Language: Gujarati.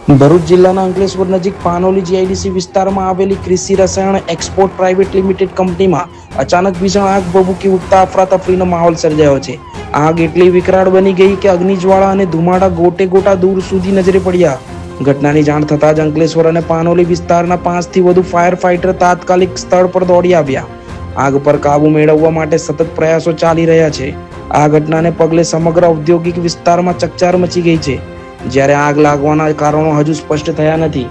ભરૂચ જિલ્લાના અંકલેશ્વર નજીક પાનોલી જીઆઈડીસી વિસ્તારમાં આવેલી કૃષિ રસાયણ એક્સપોર્ટ પ્રાઇવેટ લિમિટેડ કંપનીમાં અચાનક ભીષણ આગ ભભૂકી ઉઠતા અફરાતફરીનો માહોલ સર્જાયો છે. આગ એટલી વિકરાળ બની ગઈ કે અગ્નિજ્વાળા અને ધુમાડા ગોટે ગોટા દૂર સુધી નજરે પડ્યા. ઘટનાની જાણ થતાં જ અંકલેશ્વર અને પાનોલી વિસ્તારના 5 થી વધુ ફાયર ફાઇટર તાત્કાલિક સ્થળ પર દોડી આવ્યા. આગ પર કાબુ મેળવવા માટે સતત પ્રયાસો ચાલી રહ્યા છે. આ ઘટનાને પગલે સમગ્ર ઔદ્યોગિક વિસ્તારમાં ચકચાર મચી ગઈ છે. જ્યારે આગ લાગવાના કારણો હજુ સ્પષ્ટ થયા નથી.